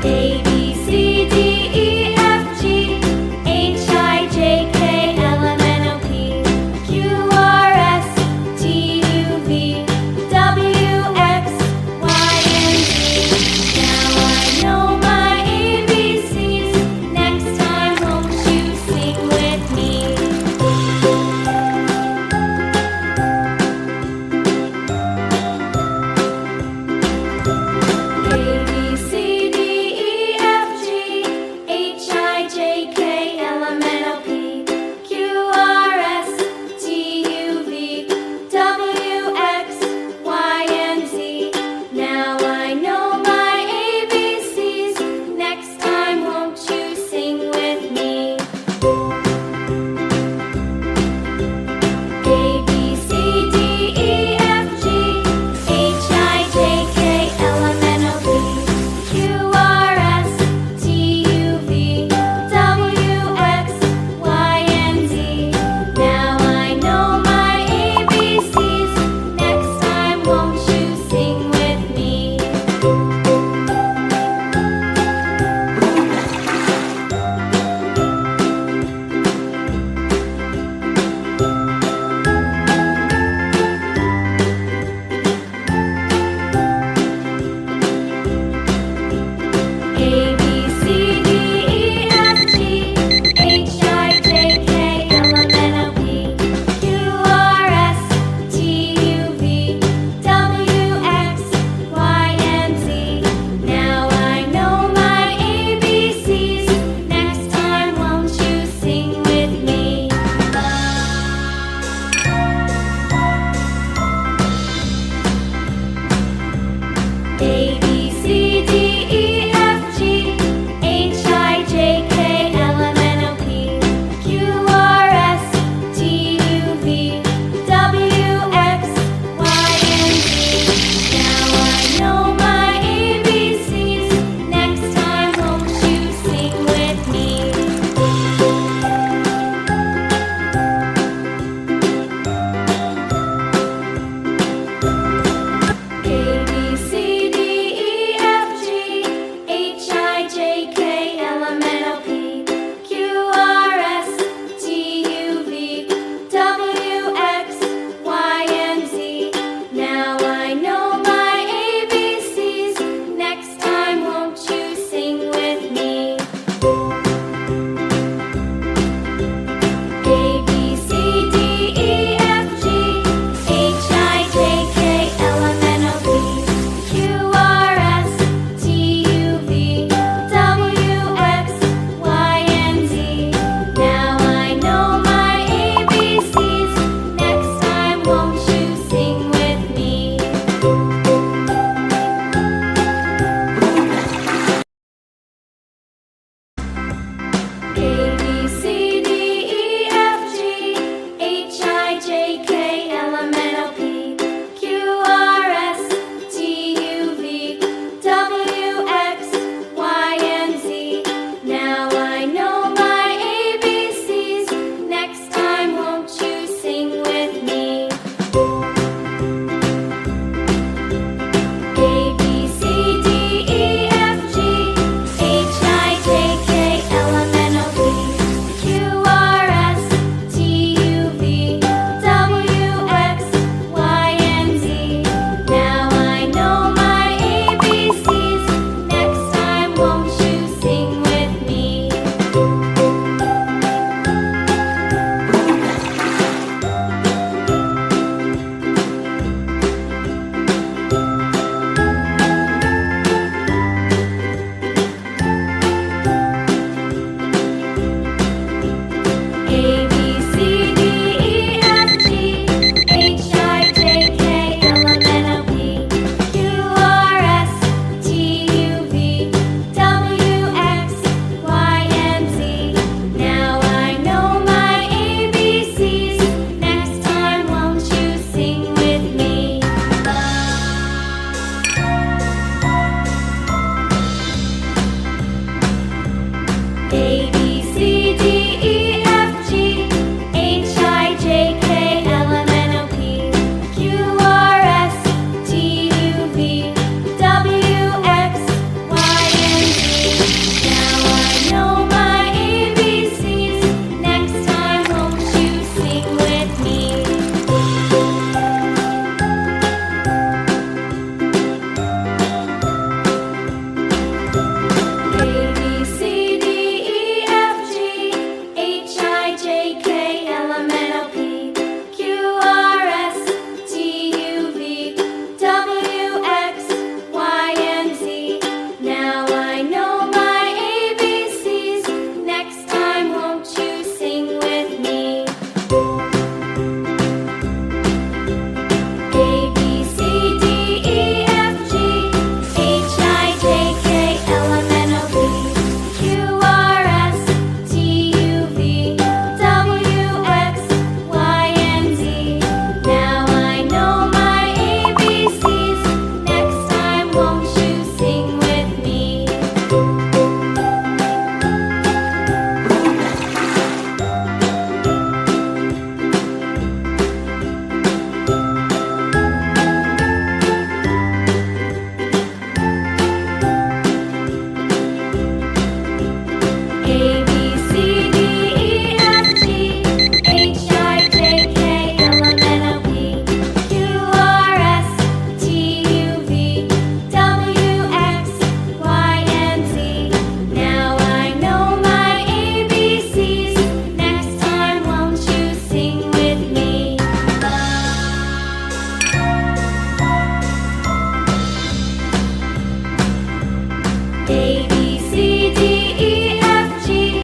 A, B, C, D, E, F, G, H, I, J, K, L, M, N, O, P, Q, R, S, T, U, V, W, X, Y, and Z. Now I know my ABCs. Next time, won't you sing with me? A, B, C, D, E, F, G, H, I, J, K, L, M, N, O, P, Q, R, S, T, U, V, W, X, Y, and Z. Now I know my ABCs. Next time, won't you sing with me? A, B, C, D, E, F, G, H, I, J, K, L, M, N, O, P, Q, R, S, T, U, V, W, X, Y, and Z. Now I know my ABCs. Next time, won't you sing with me? A, B, C, D, E, F, G, H, I, J, K, L, M, N, O, P, Q, R, S, T, U, V, W, X, Y, and Z. Now I know my ABCs. Next time, won't you sing with me? A, B, C, D, E, F, G, H, I, J, K, L, M, N, O, P, Q, R, S, T, U, V, W, X, Y, and Z. Now I know my ABCs. Next time, won't you sing with me? A, B, C, D, E, F, G, H, I, J, K, L, M, N, O, P, Q, R, S, T, U, V, W, X, Y, and Z. Now I know my ABCs. Next time, won't you sing with me? A, B, C, D, E, F, G, H, I, J, K, L, M, N, O, P, Q, R, S, T, U, V, W, X, Y, and Z. Now I know my ABCs. Next time, won't you sing with me? A, B, C, D, E, F, G, H, I, J, K, L, M, N, O, P, Q, R, S, T, U, V, W, X, Y, and Z. Now I know my ABCs. Next time, won't you sing with me? A, B, C, D, E, F, G, H, I, J, K, L, M, N, O, P, Q, R, S, T, U, V, W, X, Y, and Z. Now I know my ABCs. Next time, won't you sing with me? A, B, C, D, E, F, G, H, I, J, K, L, M, N, O, P, Q, R, S, T, U, V, W, X, Y, and Z. Now I know my ABCs. Next time, won't you sing with me? A, B, C, D, E, F, G, H, I, J, K, L, M, N, O, P, Q, R, S, T, U, V, W, X, Y, and Z.